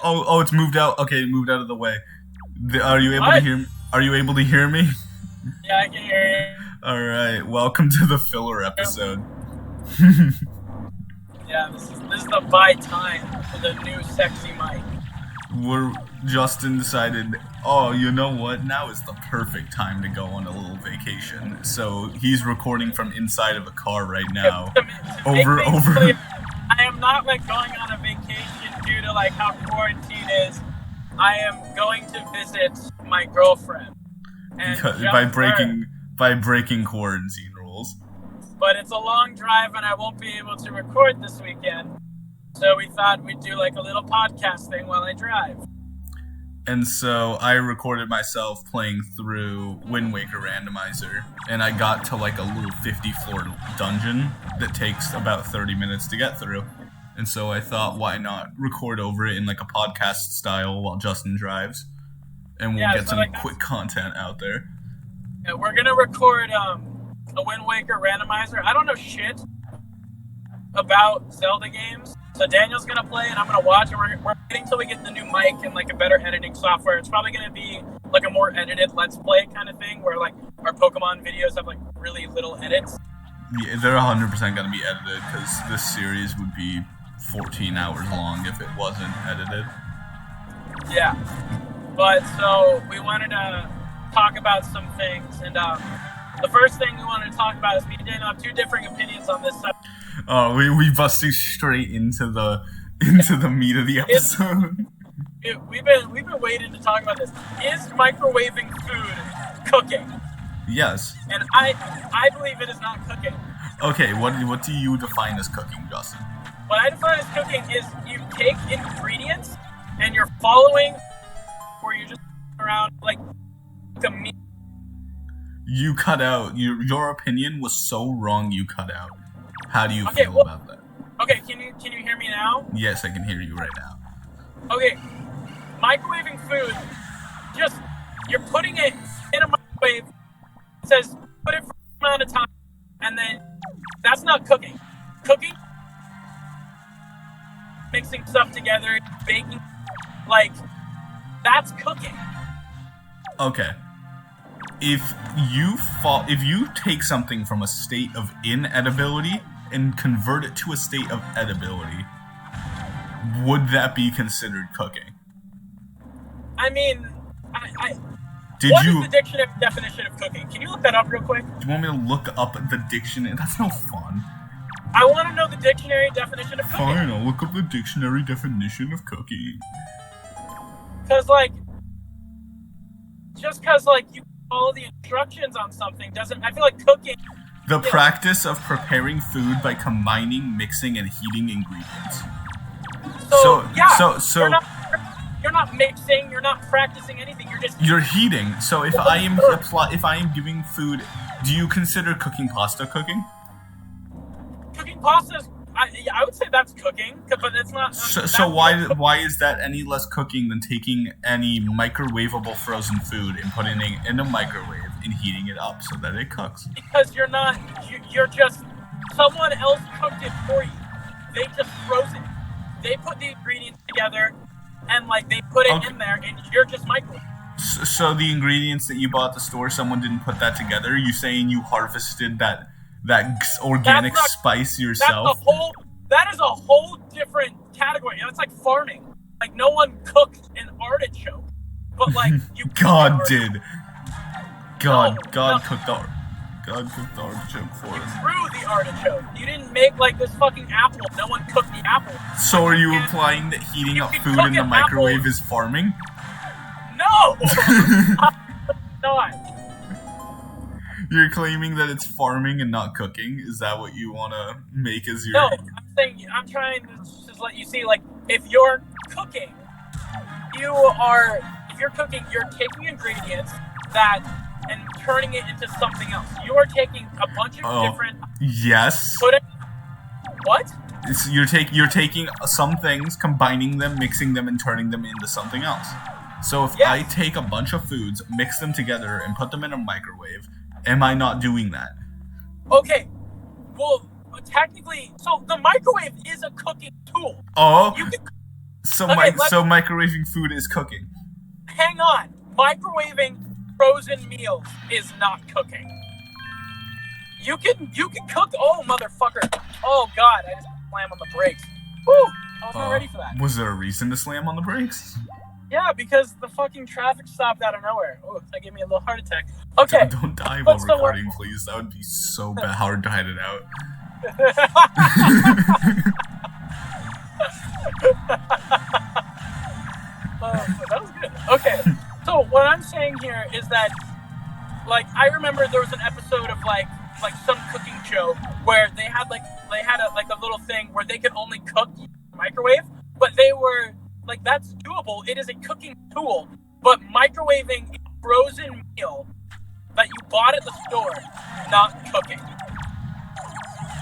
Oh, it's moved out. Okay, it moved out of the way. Are you able to What? hear me? Are you able to hear me? Yeah, I can hear All right. Welcome to the filler episode. you. Yeah, this is the buy time for the new sexy mic. Justin decided, oh, you know what? Now is the perfect time to go on a little vacation. So he's recording from inside of a car right now. To make Over. things clear, I am not going on a vacation due to how quarantine is. I am going to visit my girlfriend. And by breaking quarantine rules. But it's a long drive and I won't be able to record this weekend. So we thought we'd do a little podcast thing while I drive. And so I recorded myself playing through Wind Waker Randomizer, and I got to a little 50-floor dungeon that takes about 30 minutes to get through. And so I thought, why not record over it in a podcast style while Justin drives, and we'll get some quick content out there. Yeah, we're gonna record a Wind Waker Randomizer. I don't know shit about Zelda games. So Daniel's gonna play and I'm gonna watch, and we're waiting till we get the new mic and a better editing software. It's probably gonna be a more edited Let's Play kind of thing, where our Pokemon videos have really little edits. Yeah, they're 100% gonna be edited because this series would be 14 hours long if it wasn't edited. Yeah, but so we wanted to talk about some things, and the first thing we wanted to talk about is me and Daniel have two differing opinions on this subject. Oh, we busted straight into the meat of the episode. We've been waiting to talk about this. Is microwaving food cooking? Yes. And I believe it is not cooking. Okay, what do you define as cooking, Justin? What I define as cooking is you take ingredients and you're following, or you're just around a meat. You cut out. Your opinion was so wrong. You cut out. How do you feel about that? Okay, can you hear me now? Yes, I can hear you right now. Okay, microwaving food, you're putting it in a microwave. It says put it for a amount of time, and then that's not cooking. Cooking, mixing stuff together, baking, that's cooking. Okay. If you take something from a state of inedibility and convert it to a state of edibility, would that be considered cooking? I mean, What is the dictionary definition of cooking? Can you look that up real quick? Do you want me to look up the dictionary? That's no fun. I want to know the dictionary definition of cooking. Fine, I'll look up the dictionary definition of cooking. Because, just because, you follow the instructions on something doesn't... I feel like cooking... The practice of preparing food by combining, mixing, and heating ingredients. So So you're not mixing, you're not practicing anything, you're heating. So if I am giving food, do you consider cooking pasta cooking? Cooking pasta, I would say that's cooking, but it's not... So why is that any less cooking than taking any microwavable frozen food and putting it in a microwave and heating it up so that it cooks? Because you're just... Someone else cooked it for you. They just froze it. They put the ingredients together and they put it in there, and you're just microwaving. So the ingredients that you bought at the store, someone didn't put that together? You saying you harvested that organic spice yourself? That is a whole different category. That's like farming. No one cooked an artichoke, but you. God did. God cooked the artichoke for us. You grew the artichoke. You didn't make this fucking apple. No one cooked the apple. So are you implying that heating up food in the microwave is farming? No. Not. You're claiming that it's farming and not cooking? Is that what you want to make as your... No, I'm trying to just let you see, if you're cooking, you're taking ingredients and turning it into something else. You're taking a bunch of different... Yes. What? You're taking some things, combining them, mixing them, and turning them into something else. So if I take a bunch of foods, mix them together, and put them in a microwave... Am I not doing that? Okay, well, technically, so the microwave is a cooking tool. Oh, So Okay, so microwaving food is cooking. Hang on. Microwaving frozen meals is not cooking. You can cook. Oh, motherfucker. Oh, God. I just slammed on the brakes. Woo! I was not ready for that. Was there a reason to slam on the brakes? Yeah, because the fucking traffic stopped out of nowhere. Oh, that gave me a little heart attack. Okay. Don't die while But so recording, please. That would be so bad. Hard to hide it out. That was good. Okay. So what I'm saying here is that, like, I remember there was an episode of like some cooking show where they had a little thing where they could only cook in the microwave, but they were like, that's doable. It is a cooking tool, but microwaving a frozen meal that you bought at the store, not cooking.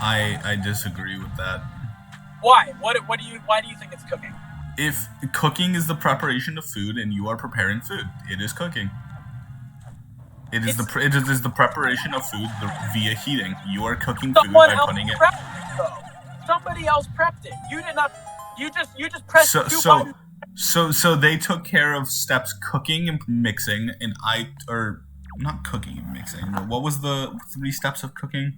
I disagree with that. Why? Why do you think it's cooking? If cooking is the preparation of food and you are preparing food, it is cooking. It is the preparation of food via heating. You are cooking food by putting it. Somebody else prepped it. You did not. You just pressed buttons. So they took care of steps cooking and mixing, and not cooking and mixing. What was the 3 steps of cooking?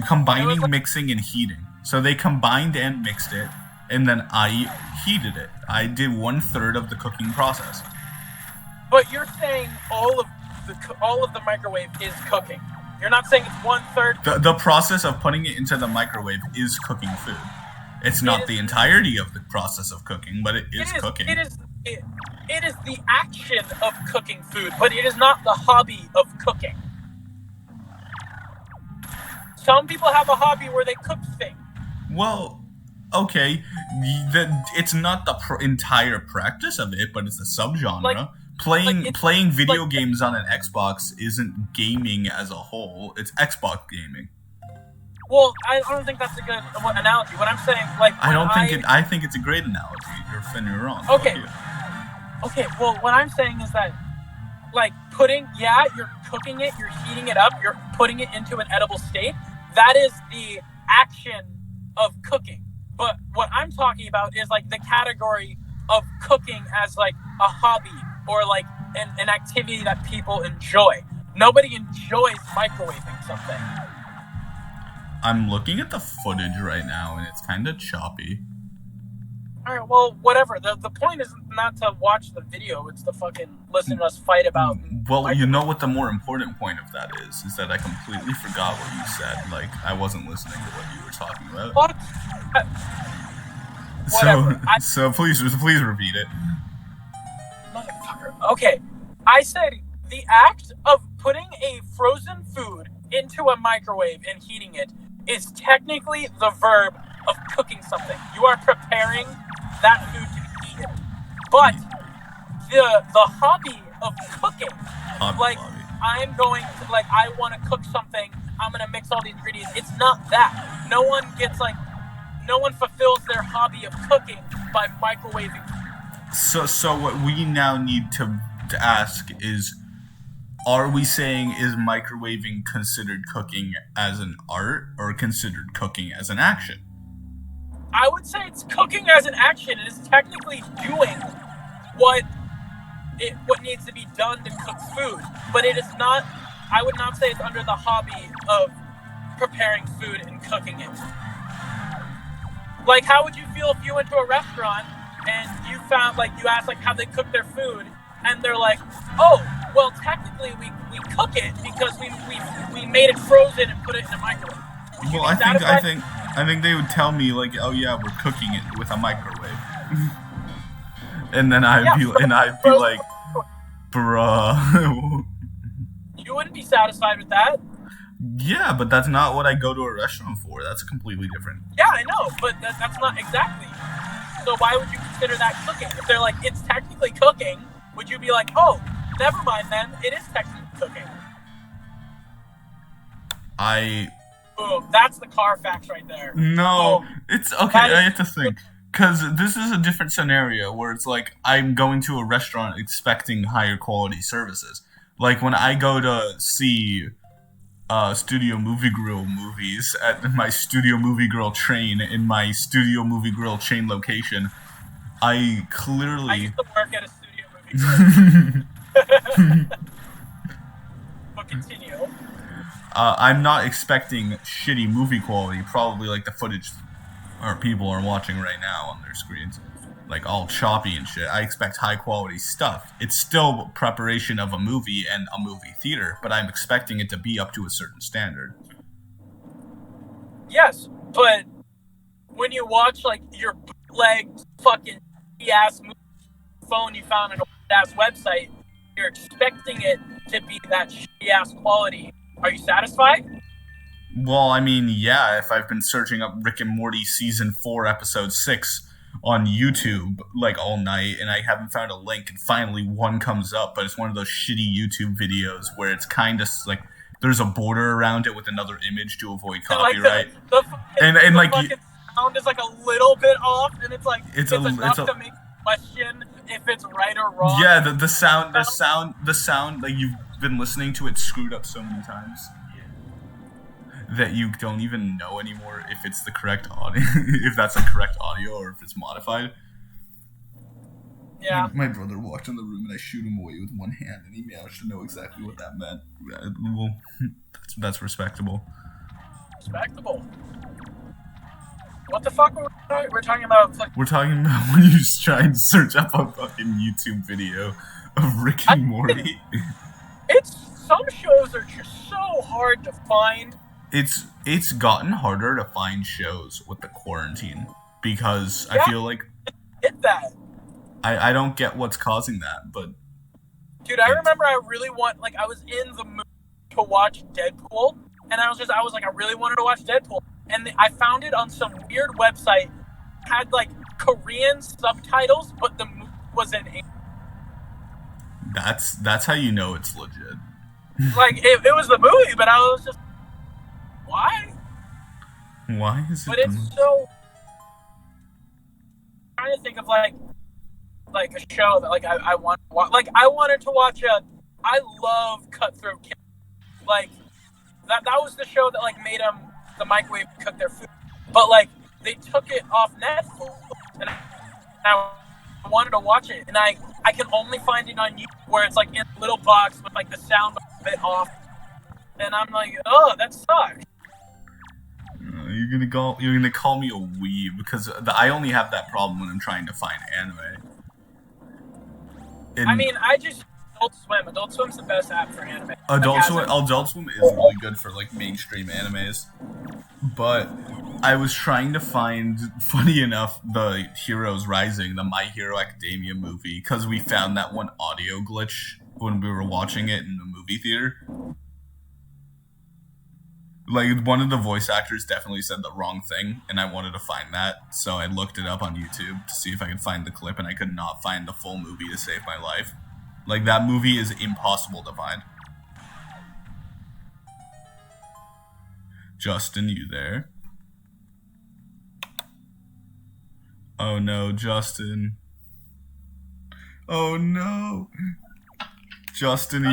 Combining, mixing, and heating. So they combined and mixed it, and then I heated it. I did 1/3 of the cooking process. But you're saying all of the microwave is cooking. You're not saying it's 1/3. The process of putting it into the microwave is cooking food. It's not the entirety of the process of cooking, but it is cooking. It is the action of cooking food, but it is not the hobby of cooking. Some people have a hobby where they cook things. Well, okay, it's not the entire practice of it, but it's a subgenre. Playing video games on an Xbox isn't gaming as a whole. It's Xbox gaming. Well, I don't think that's a good analogy. What I'm saying, I think it's a great analogy. You're wrong. Okay. Okay. Well, what I'm saying is that, like, you're cooking it, you're heating it up, you're putting it into an edible state. That is the action of cooking. But what I'm talking about is like the category of cooking as like a hobby or like an activity that people enjoy. Nobody enjoys microwaving something. I'm looking at the footage right now, and it's kind of choppy. All right, well, whatever. The point is not to watch the video; it's to fucking listen to us fight about. Well, you know what the more important point of that is that I completely forgot what you said. Like, I wasn't listening to what you were talking about. What? Whatever. So please repeat it. Motherfucker. Okay, I said the act of putting a frozen food into a microwave and heating it is technically the verb of cooking something. You are preparing that food to be eaten. But the hobby of cooking, I'm going to, like, I want to cook something, I'm going to mix all the ingredients. It's not that. No one fulfills their hobby of cooking by microwaving. So what we now need to ask is, are we saying is microwaving considered cooking as an art or considered cooking as an action? I would say it's cooking as an action. It is technically doing what needs to be done to cook food, but it is not. I would not say it's under the hobby of preparing food and cooking it. Like, how would you feel if you went to a restaurant and you found, like, you asked, like, how they cook their food, and they're like, oh, well, technically we cook it because we made it frozen and put it in a microwave. Well, I think they would tell me, like, oh yeah, we're cooking it with a microwave, and then I'd be like, bruh. You wouldn't be satisfied with that. Yeah, but that's not what I go to a restaurant for. That's completely different. Yeah, I know, but that's not exactly. So why would you consider that cooking? If they're like, it's technically cooking, would you be like, oh, never mind then, it is technically cooking? Boom, that's the Carfax right there. No, Boom. It's okay, I have to think. Because this is a different scenario where it's like I'm going to a restaurant expecting higher quality services. Like when I go to see Studio Movie Grill movies at my Studio Movie Grill train in my Studio Movie Grill chain location, I I clearly. used to work at a studio movie. But continue. I'm not expecting shitty movie quality, probably like the footage our people are watching right now on their screens. Like all choppy and shit. I expect high quality stuff. It's still preparation of a movie and a movie theater, but I'm expecting it to be up to a certain standard. Yes, but when you watch like your bootleg fucking ass phone you found on an old ass website, you're expecting it to be that shitty ass quality. Are you satisfied? Well, I mean, yeah, if I've been searching up Rick and Morty season 4, episode 6 on YouTube like all night and I haven't found a link and finally one comes up, but it's one of those shitty YouTube videos where it's kind of like there's a border around it with another image to avoid copyright. Like and the like fucking sound is like a little bit off, and it's like It's enough a- to make you question if it's right or wrong. yeah, the sound like you've been listening to it screwed up so many times that you don't even know anymore if it's the correct audio, if that's the correct audio or if it's modified. Yeah. My brother walked in the room and I shoot him away with one hand, and he managed to know exactly what that meant. Well, that's respectable. Respectable. What the fuck were we're talking about? Like, We're talking about when you try and search up a fucking YouTube video of Rick and Morty. some shows are just so hard to find. It's gotten harder to find shows with the quarantine because Yeah. I feel like Get that. I don't get what's causing that, but Dude, I remember I really I was in the mood to watch Deadpool, and I was like, I really wanted to watch Deadpool. And I found it on some weird website, had like Korean subtitles, but the movie was in English. that's how you know it's legit. Like, it was the movie, but I was just, why? Why is it? But it's so. I'm trying to think of like a show that like I want to watch. Like, I wanted to watch I love Cutthroat Kitchen. Like that was the show that like made them the microwave cook their food. But like they took it off Netflix, and I wanted to watch it, and I can only find it on YouTube where it's like in a little box with like the sound a bit off, and I'm like, oh, that sucks. You're gonna call me a weeb because I only have that problem when I'm trying to find anime. I mean, I just Adult Swim. Adult Swim's the best app for anime. Adult Swim is really good for like mainstream animes, but I was trying to find, funny enough, the Heroes Rising, the My Hero Academia movie, because we found that one audio glitch when we were watching it in the movie theater. Like, one of the voice actors definitely said the wrong thing, and I wanted to find that, so I looked it up on YouTube to see if I could find the clip, and I could not find the full movie to save my life. Like, that movie is impossible to find. Justin, you there? Oh no, Justin. Oh no. Justin,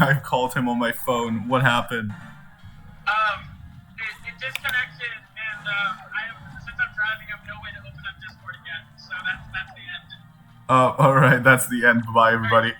I've called him on my phone. What happened? It disconnected, and since I'm driving, I have no way to open up Discord again. So that's the end. Alright, that's the end. Bye, everybody.